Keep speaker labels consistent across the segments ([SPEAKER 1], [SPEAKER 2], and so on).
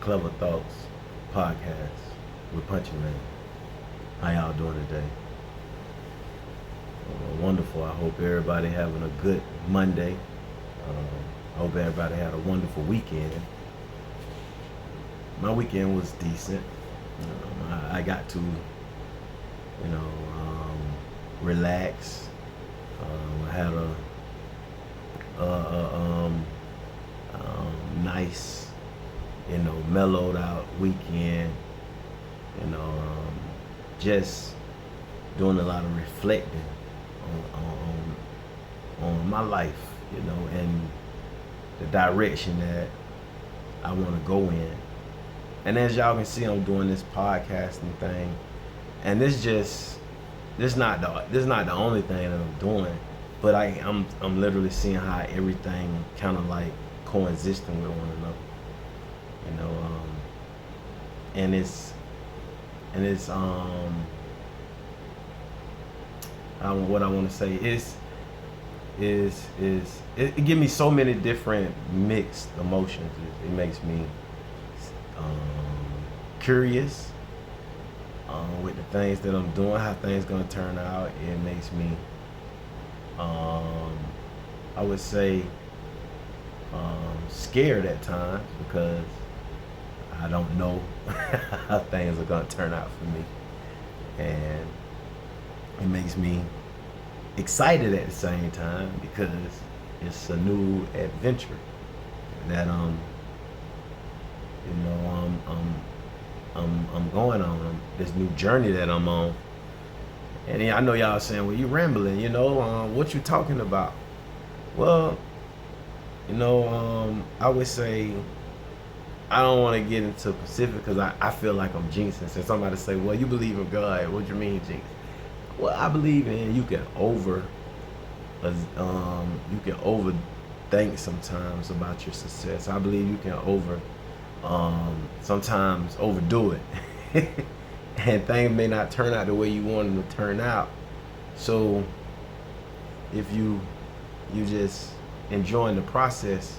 [SPEAKER 1] McClever Thoughts podcast with Punchie Man. How y'all doing today? Wonderful. I hope everybody having a good Monday. I hope everybody had a wonderful weekend. My weekend was decent. I got to, relax. I had a nice, mellowed out weekend. Just doing a lot of reflecting on my life, and the direction that I want to go in. And as y'all can see, I'm doing this podcasting thing, and this not the only thing that I'm doing, but I'm literally seeing how everything kind of like coexisting with one another, and it's what I want to say is it gives me so many different mixed emotions. It makes me curious with the things that I'm doing, how things gonna turn out. It makes me I would say scared at times because I don't know how things are gonna turn out for me, and it makes me excited at the same time because it's a new adventure that I'm going on, this new journey that I'm on. And I know y'all saying, well, you rambling, what you talking about? Well, I would say I don't want to get into specific because I feel like I'm jinxing. So somebody say, well, you believe in God. What do you mean jinx? Well, I believe in you can overthink sometimes about your success. I believe you can sometimes overdo it. And things may not turn out the way you want them to turn out. So if you just enjoying the process,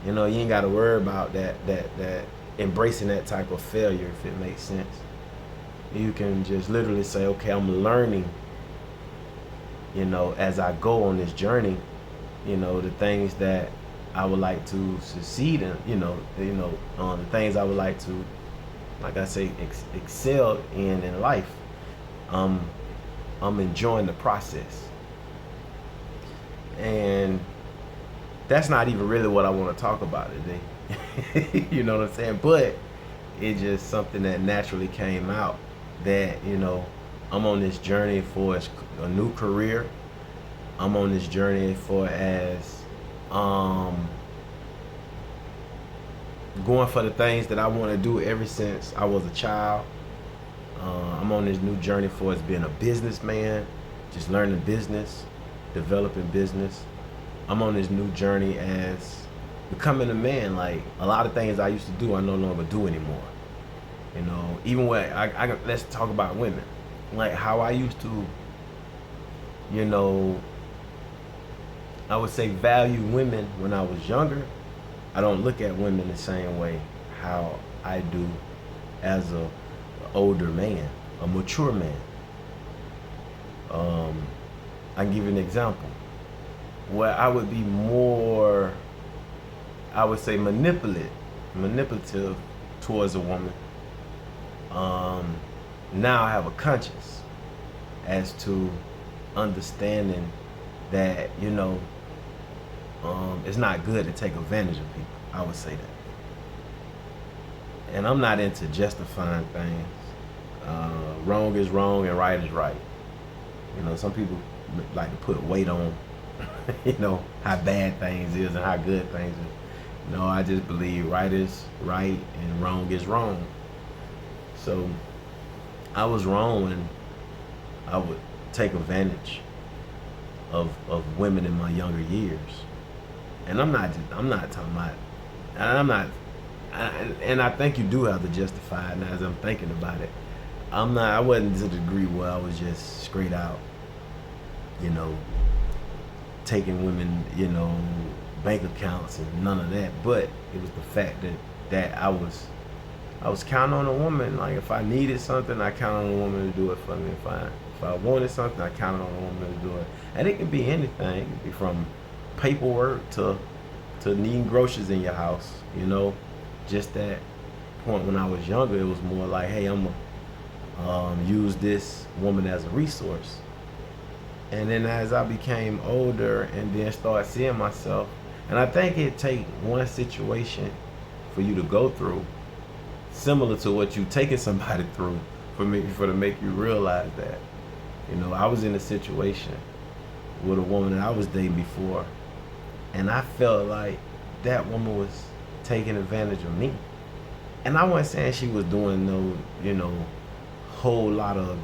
[SPEAKER 1] you ain't got to worry about that embracing that type of failure, if it makes sense. You can just literally say, okay, I'm learning, as I go on this journey, the things that I would like to succeed in, the things I would like to, like I say, excel in life. I'm enjoying the process. And that's not even really what I want to talk about today. You know what I'm saying? But it's just something that naturally came out that, I'm on this journey for a new career. I'm on this journey for going for the things that I want to do ever since I was a child. I'm on this new journey for as being a businessman, just learning business, developing business. I'm on this new journey as becoming a man. Like a lot of things I used to do, I no longer do anymore. Even when let's talk about women. Like how I used to, I would say value women when I was younger. I don't look at women the same way how I do as a older man, a mature man. I can give you an example where I would be more, I would say manipulative towards a woman. Now I have a conscience as to understanding that, it's not good to take advantage of people. I would say that. And I'm not into justifying things. Wrong is wrong and right is right. Some people like to put weight on, how bad things is and how good things is. No, I just believe right is right and wrong is wrong. So I was wrong when I would take advantage of women in my younger years. And I'm not talking about, and I think you do have to justify it now as I'm thinking about it. I wasn't to the degree where I was just straight out, taking women, bank accounts and none of that. But it was the fact that I was I was counting on a woman. Like if I needed something, I counted on a woman to do it for me. If I wanted something, I counted on a woman to do it. And it can be anything. It can be from paperwork to needing groceries in your house. You know, just that point when I was younger, it was more like, hey, I'm gonna use this woman as a resource. And then as I became older and then started seeing myself, and I think it take one situation for you to go through, similar to what you taking somebody through, for to make you realize that. You know, I was in a situation with a woman that I was dating before, and I felt like that woman was taking advantage of me. And I wasn't saying she was doing no, you know, whole lot of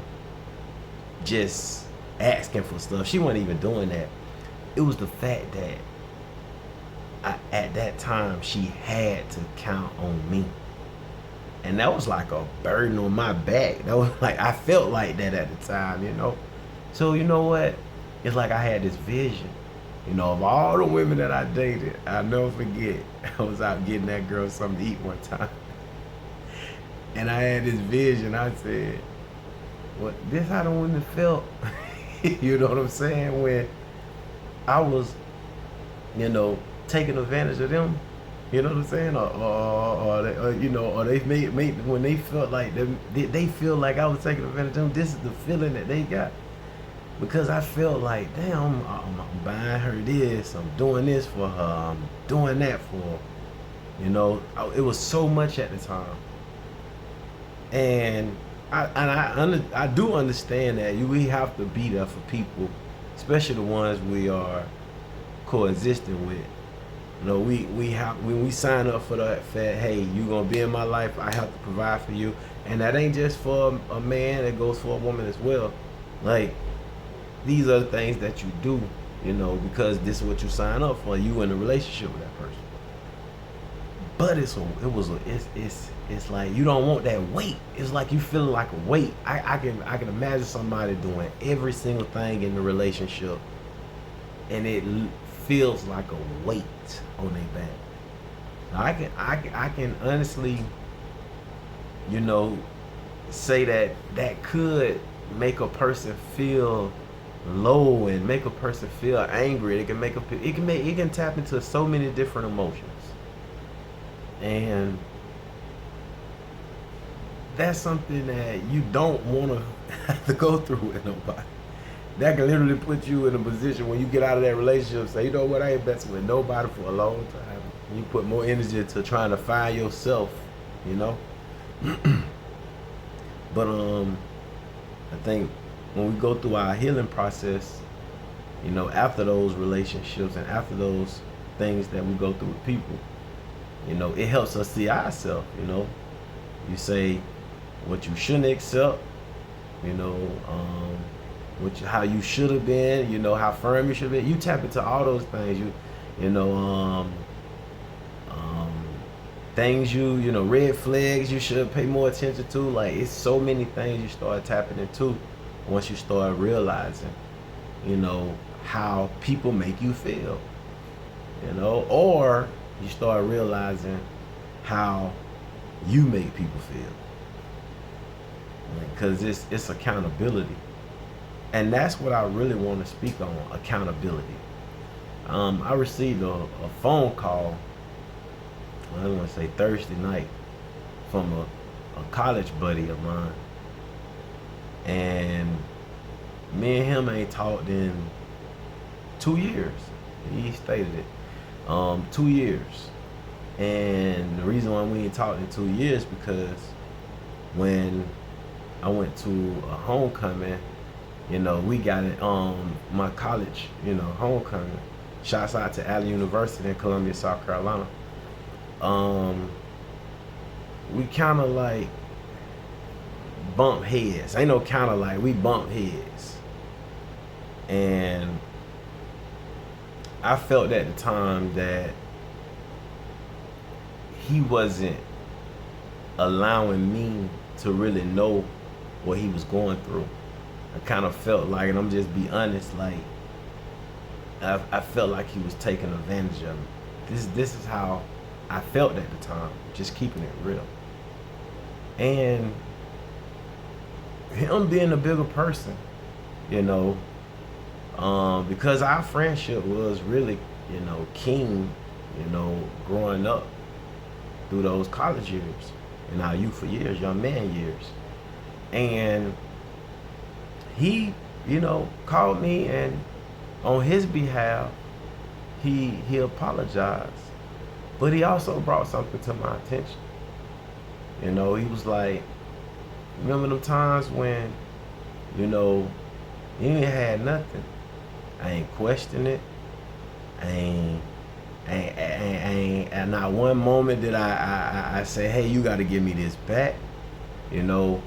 [SPEAKER 1] just asking for stuff. She wasn't even doing that. It was the fact that at that time she had to count on me, and that was like a burden on my back. That was like, I felt like that at the time, you know. So you know what? It's like I had this vision, you know, of all the women that I dated. I'll never forget. I was out getting that girl something to eat one time, and I had this vision. I said, "What? This how the women felt?" You know what I'm saying? When I was, you know, taking advantage of them, you know what I'm saying? Or you know, or they made when they felt like they feel like I was taking advantage of them. This is the feeling that they got, because I felt like, damn, I'm buying her this, I'm doing this for her, I'm doing that for her. You know, it was so much at the time, and I do understand that we have to be there for people, especially the ones we are coexisting with. You know, we have, when we sign up for that, hey, you gonna be in my life, I have to provide for you, and that ain't just for a man, it goes for a woman as well. Like, these are the things that you do, you know, because this is what you sign up for. You in a relationship with that person. But it's like you don't want that weight. It's like you feeling like a weight. I can imagine somebody doing every single thing in the relationship, and it feels like a weight on their back. Now, I can honestly, you know, say that could make a person feel low and make a person feel angry. It can tap into so many different emotions. And that's something that you don't want to have to go through with nobody. That can literally put you in a position when you get out of that relationship, say, you know what, I ain't messing with nobody for a long time. You put more energy into trying to find yourself, you know. But I think when we go through our healing process, you know, after those relationships and after those things that we go through with people, you know, it helps us see ourselves. You know, you say what you shouldn't accept, you know, how you should have been, you know, how firm you should have been. You tap into all those things. You know, things you know, red flags you should pay more attention to. Like, it's so many things you start tapping into once you start realizing, you know, how people make you feel, you know, or you start realizing how you make people feel. Because it's accountability. And that's what I really want to speak on, accountability. I received a phone call, I don't want to say Thursday night, from a college buddy of mine. And me and him ain't talked in 2 years. He stated it. 2 years. And the reason why we ain't talked in 2 years, because when I went to a homecoming, you know, we got it, my college, you know, homecoming. Shouts out to Allen University in Columbia, South Carolina. We kind of like bump heads. Ain't no kind of like, we bump heads. And I felt at the time that he wasn't allowing me to really know what he was going through. I kind of felt like, and I'm just be honest, like I felt like he was taking advantage of me. This is how I felt at the time, just keeping it real. And him being a bigger person, you know, because our friendship was really, you know, keen, you know, growing up through those college years, in our youth years, young man years. And he, you know, called me, and on his behalf, he apologized. But he also brought something to my attention. You know, he was like, remember them times when, you know, you ain't had nothing. I ain't question it. And not one moment did I say, hey, you got to give me this back. You know,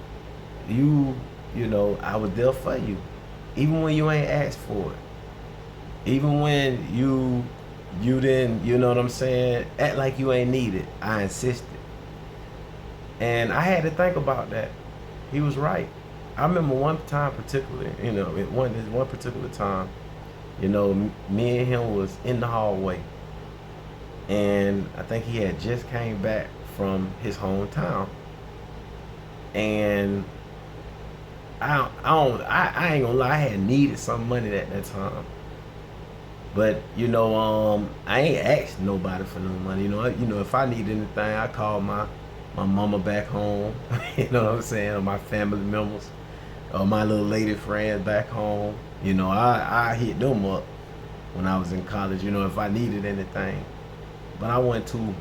[SPEAKER 1] you know, I was there for you, even when you ain't asked for it, even when you didn't, you know what I'm saying, act like you ain't needed. I insisted, and I had to think about that. He was right. I remember one time particularly, you know, one particular time, you know, me and him was in the hallway, and I think he had just came back from his hometown, and I ain't gonna lie, I had needed some money at that time. But you know, I ain't asked nobody for no money. You know, if I need anything, I call my mama back home. You know what I'm saying, or my family members, or my little lady friends back home. You know, I hit them up when I was in college. You know, if I needed anything. But I wasn't too,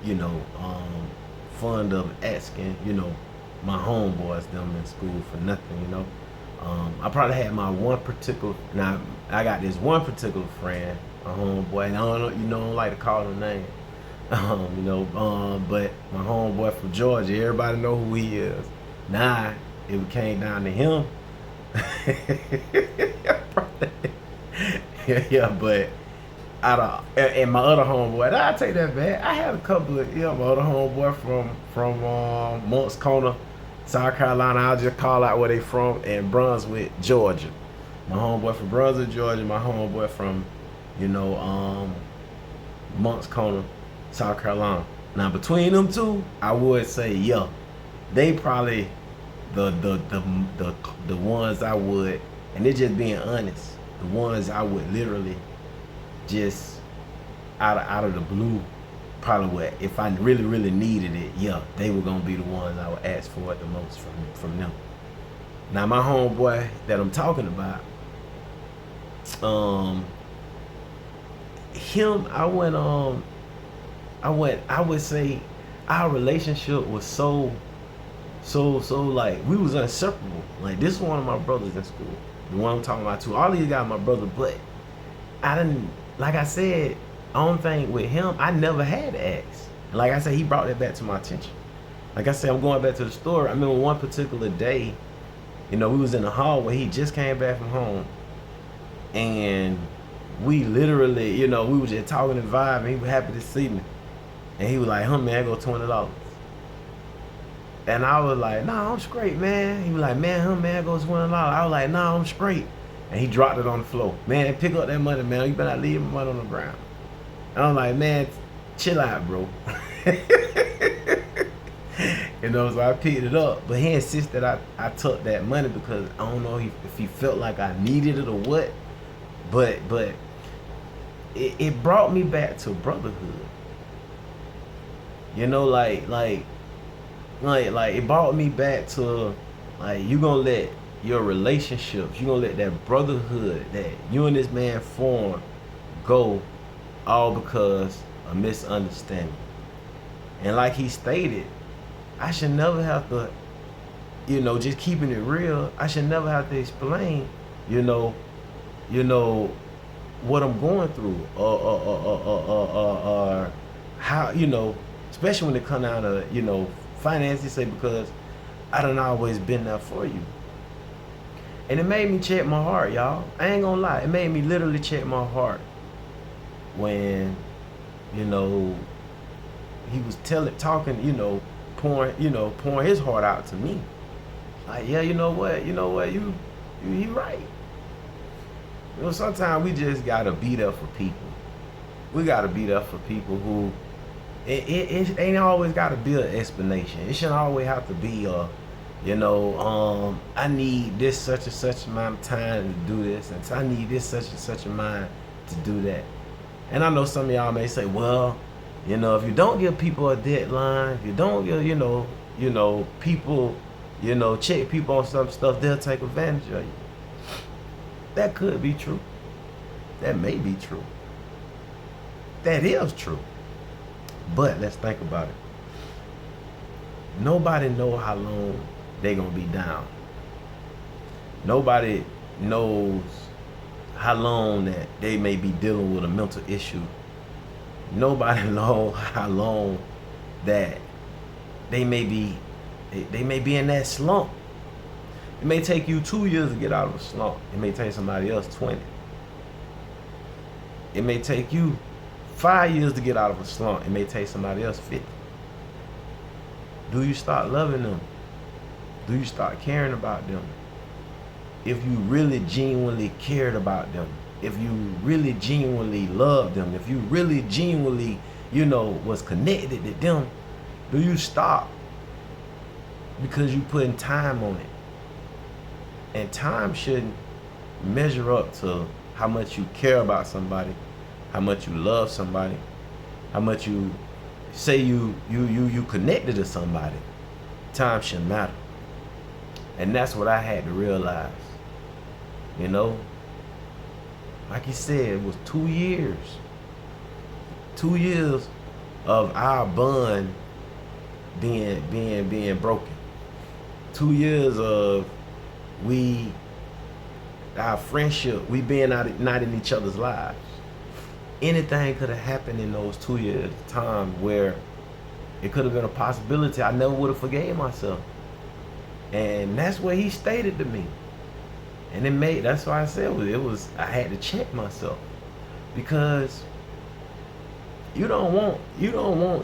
[SPEAKER 1] you know, fond of asking, you know, my homeboys them in school for nothing, you know. I probably had my one particular, now I got this one particular friend, a homeboy, and I don't like to call him names, you know, but my homeboy from Georgia, everybody know who he is. Now it came down to him. Yeah, but and my other homeboy, I take that back. I had a couple of, my other homeboy from Moncks Corner, South Carolina. I'll just call out where they from, and Brunswick, Georgia. My homeboy from Brunswick, Georgia. My homeboy from, you know, Moncks Corner, South Carolina. Now between them two, I would say, yeah, they probably the ones I would, and they're just being honest, the ones I would literally just out of the blue, probably would, if I really needed it, yeah, they were gonna be the ones I would ask for it the most from them. Now my homeboy that I'm talking about, him, I would say our relationship was so like, we was inseparable. Like, this is one of my brothers in school, the one I'm talking about too. All these guys my brother, but I didn't, like I said, only thing with him, I never had to ask. Like I said, he brought that back to my attention. Like I said, I'm going back to the story. I remember one particular day, you know, we was in the hallway. He just came back from home, and we literally, you know, we was just talking and vibing. He was happy to see me, and he was like, man, go $20. And I was like, nah, I'm straight, man. He was like, man, go $20. I was like, nah, I'm straight. And he dropped it on the floor. Man, pick up that money, man. You better not leave my money on the ground. And I'm like, man, chill out, bro. You know, so I picked it up. But he insisted I took that money because I don't know if he felt like I needed it or what. But it brought me back to brotherhood. You know, like it brought me back to, like, you gonna let your relationships, you gonna let that brotherhood that you and this man form go, all because of misunderstanding. And like he stated, I should never have to, you know, just keeping it real, I should never have to explain, you know what I'm going through, or how, you know, especially when it come down to, you know, finances, say, because I done always been there for you. And it made me check my heart, y'all. I ain't gonna lie. It made me literally check my heart when, you know, he was talking, you know, pouring his heart out to me. Like, yeah, you know what, you right. You know, sometimes we just gotta be there for people. We gotta be there for people who, It ain't always got to be an explanation. It shouldn't always have to be a, I need this such and such amount of time to do this, and I need this such and such amount to do that. And I know some of y'all may say, well, if you don't give people a deadline, if you don't give, people, check people on some stuff, they'll take advantage of you. That could be true. That may be true. That is true. But let's think about it. Nobody knows how long they're going to be down. Nobody knows how long that they may be dealing with a mental issue. Nobody knows how long that they may be in that slump. It may take you 2 years to get out of a slump. It may take somebody else 20. It may take you 5 years to get out of a slump. It may take somebody else 50. Do you start loving them? Do you start caring about them? If you really genuinely cared about them, if you really genuinely loved them, if you really genuinely, was connected to them, do you stop because you putting time on it? And time shouldn't measure up to how much you care about somebody, how much you love somebody, how much you say you connected to somebody. Time shouldn't matter. And that's what I had to realize. Like you said, it was 2 years. 2 years of our bond being broken. 2 years of our friendship, we being not in each other's lives. Anything could have happened in those 2 years time where it could have been a possibility I never would have forgave myself. And that's what he stated to me. And that's why I said I had to check myself. Because you don't want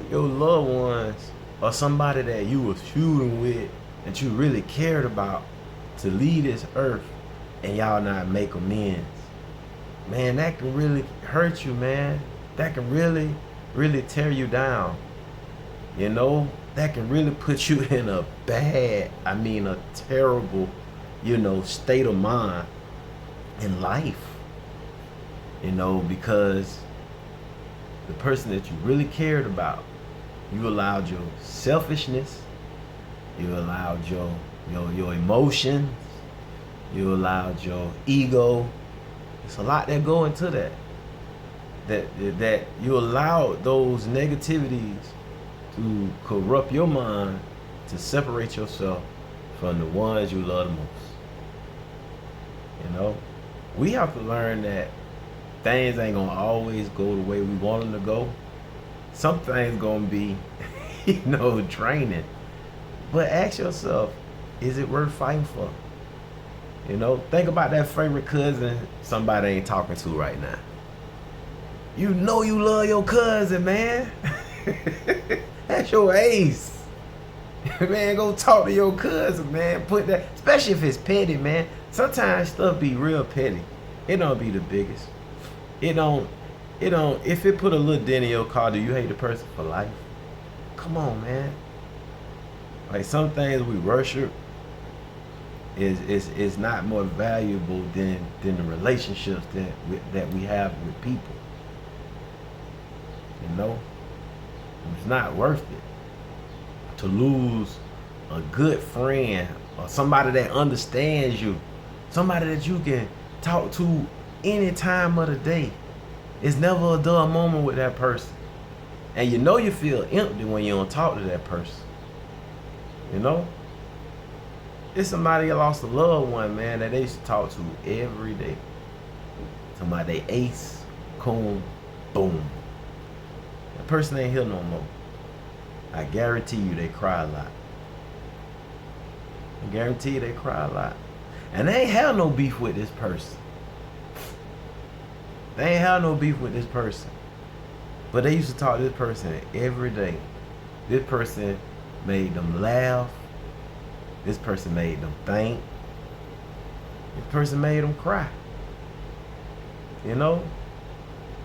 [SPEAKER 1] your loved ones or somebody that you was feuding with that you really cared about to leave this earth and y'all not make amends. Man, that can really hurt you, man. That can really, really tear you down. That can really put you in a terrible, state of mind in life. Because the person that you really cared about, you allowed your selfishness, you allowed your emotions, you allowed your ego. It's a lot that go into that. That you allowed those negativities to corrupt your mind, to separate yourself from the ones you love the most. We have to learn that things ain't gonna always go the way we want them to go. Some things gonna be, draining. But ask yourself, is it worth fighting for? Think about that favorite cousin somebody ain't talking to right now. You love your cousin, man. That's your ace. Man, go talk to your cousin, man. Put that, especially if it's petty, man. Sometimes stuff be real petty. It don't be the biggest. It don't, if it put a little dent in your car, do you hate the person for life? Come on, man. Like, some things we worship is not more valuable than the relationships that we have with people. It's not worth it to lose a good friend or somebody that understands you, somebody that you can talk to any time of the day. It's never a dull moment with that person. And you feel empty when you don't talk to that person. It's somebody that lost a loved one, man, that they used to talk to every day. Somebody they ace, coon, boom. That person ain't here no more. I guarantee you they cry a lot. I guarantee you they cry a lot. And they ain't have no beef with this person. They ain't have no beef with this person. But they used to talk to this person every day. This person made them laugh. This person made them think. This person made them cry.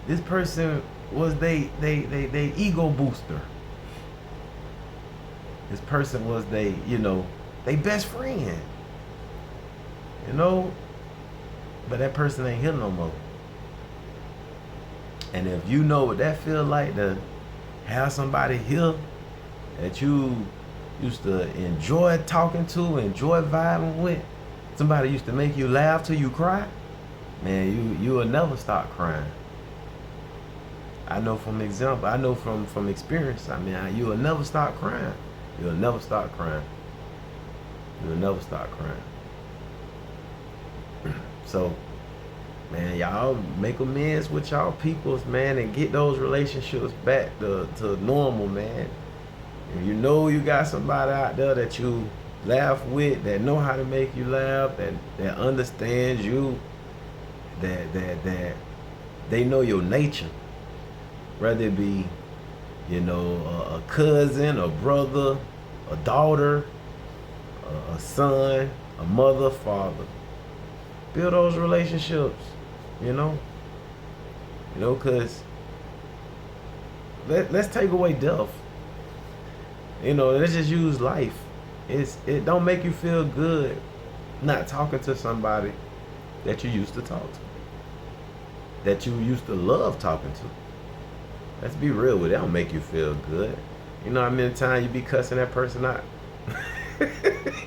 [SPEAKER 1] This person was they ego booster. This person was they, they best friend. But that person ain't here no more. And if you know what that feel like to have somebody here that you used to enjoy talking to, enjoy vibing with, somebody used to make you laugh till you cry, man, you will never stop crying. I know from example, I know from experience. I mean, you will never stop crying. You'll never stop crying. You'll never stop crying. So, man, y'all make amends with y'all peoples, man, and get those relationships back to normal, man. If you know you got somebody out there that you laugh with, that know how to make you laugh, that understands you, that they know your nature, whether it be, a cousin, a brother, a daughter, a son, a mother, father. Build those relationships, because let's take away death. Let's just use life. It don't make you feel good not talking to somebody that you used to talk to, that you used to love talking to. Let's be real with it. That don't make you feel good. You know how many times you be cussing that person out?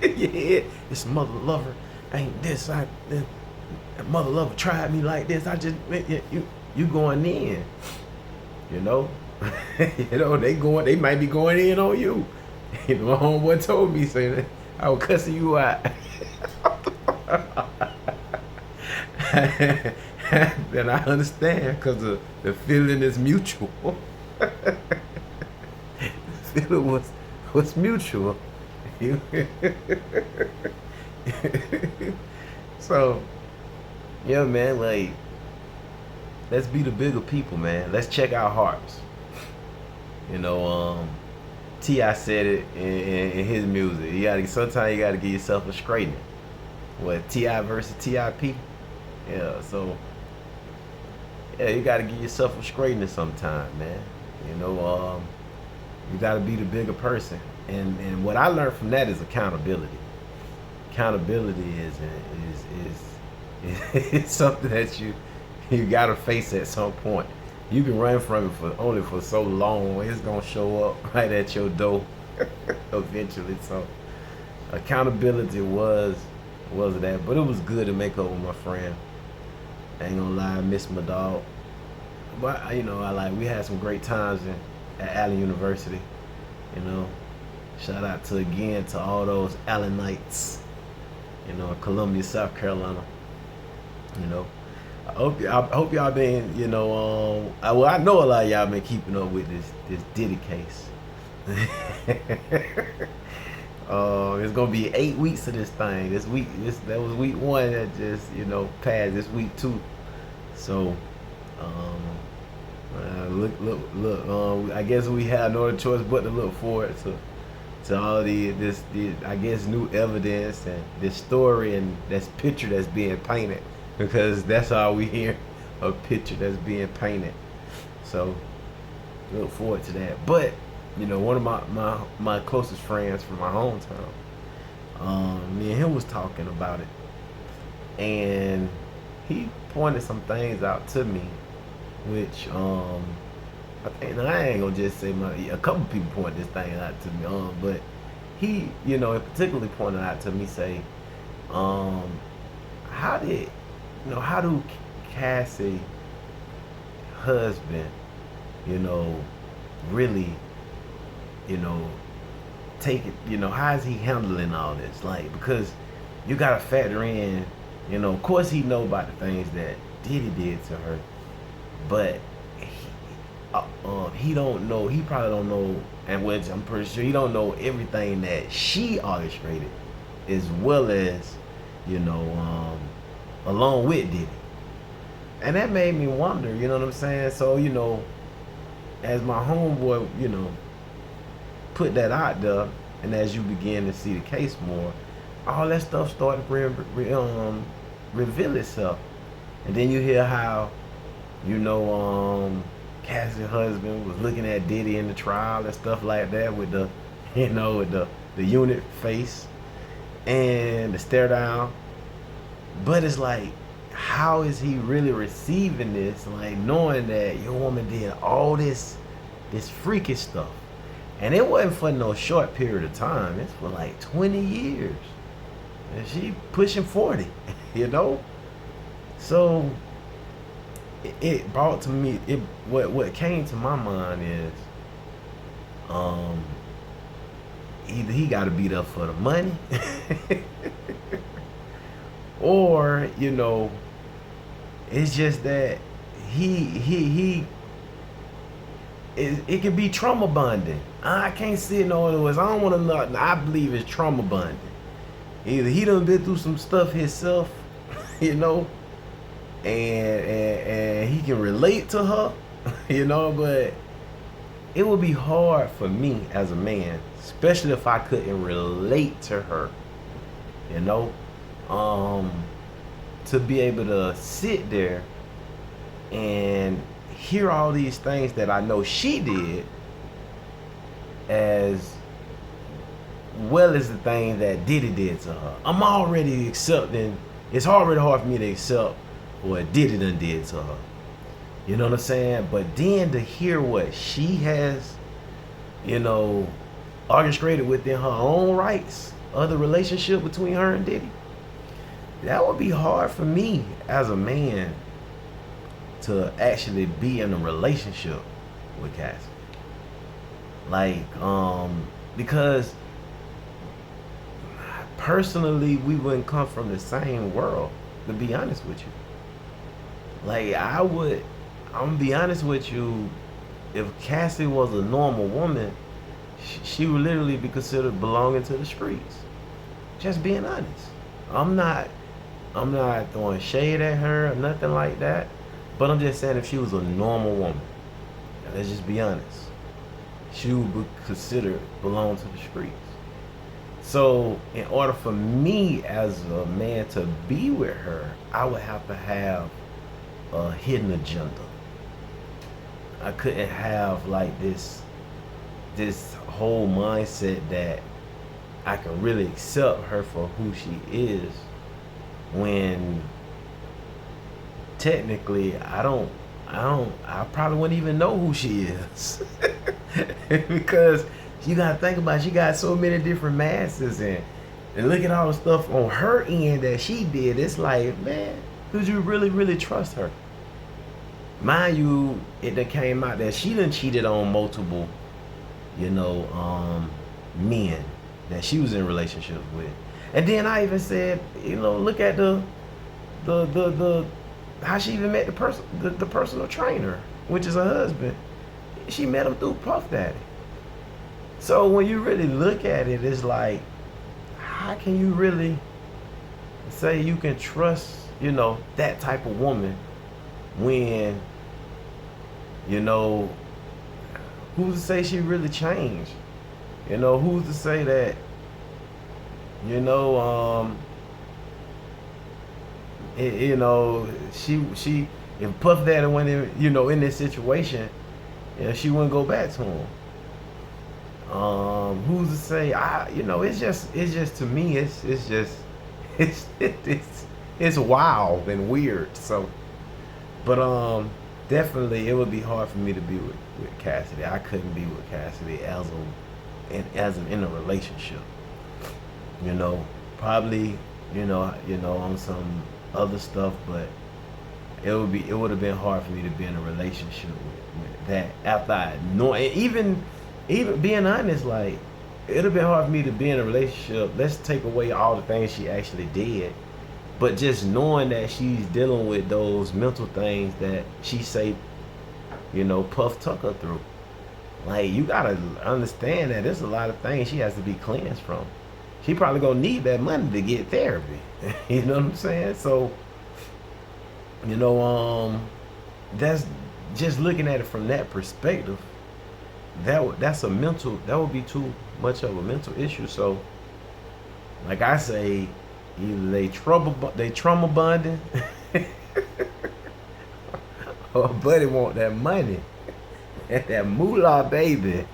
[SPEAKER 1] Yeah, this mother lover ain't this. That mother lover tried me like this. I just you going in. They might be going in on you. My homeboy told me, saying that I was cussing you out. Then I understand, because the feeling is mutual. The feeling was mutual. So, yeah, man, like, let's be the bigger people, man. Let's check our hearts. T.I. said it in his music. Sometimes you gotta give yourself a straightening. What, T.I. versus T.I.P.? Yeah, so you gotta give yourself a straightening sometime, man. You gotta be the bigger person. And what I learned from that is accountability. Accountability is something that you gotta face at some point. You can run from it for so long. It's gonna show up right at your door eventually. So accountability was that, but it was good to make up with my friend. I ain't gonna lie, I miss my dog. But we had some great times at Allen University. Shout out to all those Allenites. Columbia, South Carolina. I hope y'all been, I know a lot of y'all been keeping up with this Diddy case. It's gonna be 8 weeks of this thing. That was week 1 that just passed. This week 2. So look. I guess we have no other choice but to look forward to all this I guess new evidence and this story and this picture that's being painted, because that's all we hear, a picture that's being painted. So look forward to that. But one of my closest friends from my hometown, me and him was talking about it, and he pointed some things out to me, which I think, and I ain't gonna just say a couple people pointed this thing out to me, but he, particularly pointed out to me, say, how do Cassie husband, really, take it, how is he handling all this? Like, because you gotta factor in, of course he know about the things that Diddy did to her, but he don't know, he probably don't know, and which I'm pretty sure he don't know everything that she orchestrated, as well as, along with Diddy. And that made me wonder, you know what I'm saying? So, as my homeboy, put that out there, and as you begin to see the case more, all that stuff started to reveal itself. And then you hear how, Cassie's husband was looking at Diddy in the trial and stuff like that, with the you know, with the unit face and the stare down. But it's like, how is he really receiving this? Like, knowing that your woman did all this freaky stuff. And it wasn't for no short period of time. It's for like 20 years. And she pushing 40, you know? So it brought to me, what came to my mind is, either he got to be there for the money, or, you know, it's just that it can be trauma bonding. I can't see it no other ways. I don't want to know. I believe it's trauma bonding. Either he done been through some stuff himself, you know, and he can relate to her, you know, but it would be hard for me as a man, especially if I couldn't relate to her, you know, to be able to sit there and hear all these things that I know she did, as well as the things that Diddy did to her. I'm already accepting. It's already hard for me to accept what Diddy done did to her. You know what I'm saying? But then to hear what she has, you know, orchestrated within her own rights of the relationship between her and Diddy, that would be hard for me as a man to actually be in a relationship with Cassie. Like, because personally, we wouldn't come from the same world, to be honest with you. Like, I'm gonna be honest with you, if Cassie was a normal woman, she would literally be considered belonging to the streets. Just being honest. I'm not throwing shade at her or nothing like that, but I'm just saying, if she was a normal woman, let's just be honest, she would be considered belong to the streets. So in order for me as a man to be with her, I would have to have a hidden agenda. I couldn't have like this whole mindset that I can really accept her for who she is, when technically I probably wouldn't even know who she is. Because you gotta think about it, she got so many different masters, and look at all the stuff on her end that she did. It's like, man, could you really trust her? Mind you, it done came out that she done cheated on multiple, you know, men that she was in relationships with. And then I even said, you know, look at the how she even met the personal trainer, which is her husband. She met him through Puff Daddy. So when you really look at it, it's like, how can you really say you can trust, you know, that type of woman, when, you know, who's to say she really changed? You know, who's to say that, you know, you know, she if Puff Daddy went in, you know, in this situation, you know, she wouldn't go back to him. Who's to say? You know, it's just to me, it's wild and weird. So, but definitely it would be hard for me to be with Cassidy. I couldn't be with Cassidy as in a relationship. You know, probably, you know, on some other stuff, but it would have been hard for me to be in a relationship with that after I know. And even being honest, like, it would have been hard for me to be in a relationship. Let's take away all the things she actually did, but just knowing that she's dealing with those mental things that she say, you know, Puff took her through. Like, you gotta understand that there's a lot of things she has to be cleansed from. She probably gonna need that money to get therapy. You know what I'm saying? So, you know, that's just looking at it from that perspective. That would be too much of a mental issue. So, like I say, either they trauma bonding, or buddy want that money, that moolah, baby.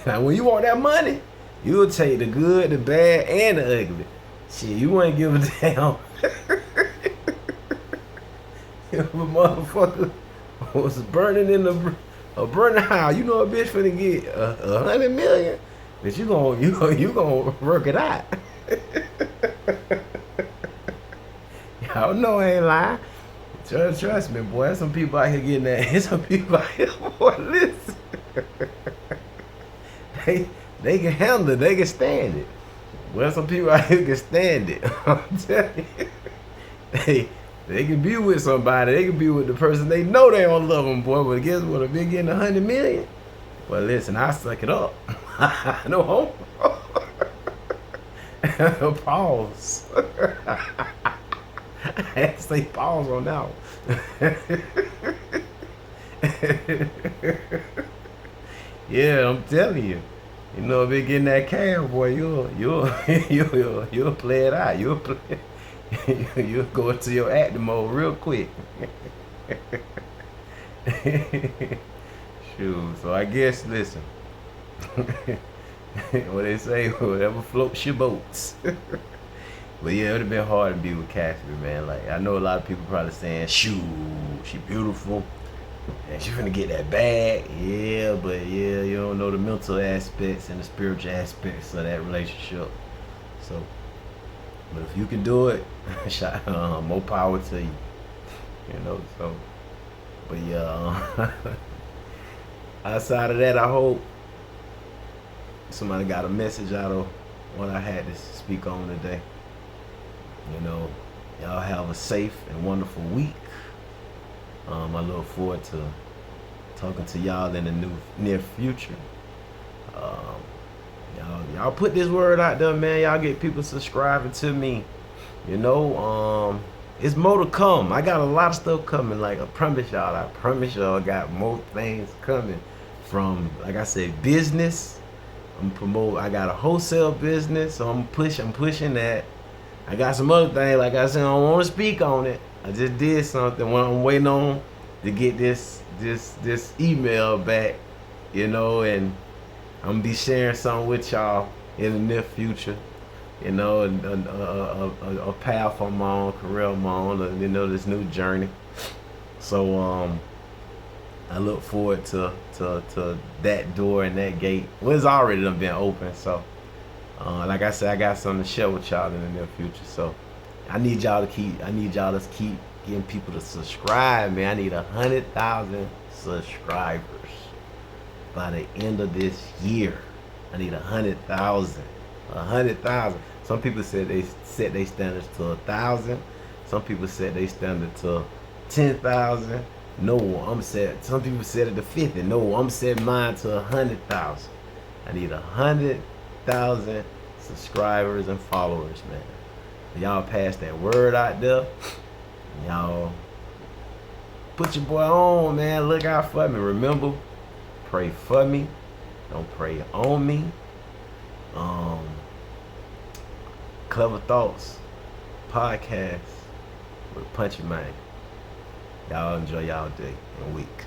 [SPEAKER 1] Now, when you want that money, you'll take the good, the bad, and the ugly. Shit, you wouldn't give a damn. If a motherfucker was burning in a burning house, you know a bitch finna get 100 million, but you gonna work it out. Y'all know I ain't lying. Trust me, boy. There's some people out here getting that. There's some people out here, boy. Listen, they can handle it. They can stand it. Well, some people out here can stand it. I'm telling you, they can be with somebody. They can be with the person they know they don't love them, boy. But guess what? If they getting 100 million, well, listen, I suck it up. No hope. Pause. I had to say pause on that one. Yeah, I'm telling you. You know, if they getting that cash, boy, you'll play it out. You'll go into your acting mode real quick. Shoot. So I guess, listen. What they say, whatever floats your boats. But yeah, it would have been hard to be with Cassidy, man. Like, I know a lot of people probably saying, shoot, she beautiful. And she finna get that bag. Yeah, but yeah, you don't know the mental aspects and the spiritual aspects of that relationship. So, but if you can do it, more power to you. You know, so. But yeah, outside of that, I hope somebody got a message out of what I had to speak on today. You know, y'all have a safe and wonderful week. I look forward to talking to y'all in the near future. Y'all put this word out there, man. Y'all get people subscribing to me. You know, it's more to come. I got a lot of stuff coming. Like, I promise y'all, I got more things coming from, like I said, business. I got a wholesale business, so I'm pushing that. I got some other things, like I said, I don't want to speak on it. I just did something when I'm waiting on to get this email back, you know, and I'm gonna be sharing something with y'all in the near future, you know, a path on my own, career on my own, you know, this new journey. So I look forward to that door and that gate. Well, it's already done been open, so. Like I said, I got something to share with y'all in the near future. So I need y'all to keep getting people to subscribe, man. I need 100,000 subscribers by the end of this year. I need 100,000. 100,000. Some people said they set their standards to 1,000. Some people said they standard to 10,000. No, some people said it to 50. No, I'm setting mine to 100,000. I need 100,000 subscribers and followers, man. Y'all pass that word out there. Y'all put your boy on, man. Look out for me. Remember, pray for me. Don't pray on me. Clever Thoughts podcast with Punchie, man. Y'all enjoy y'all day and week.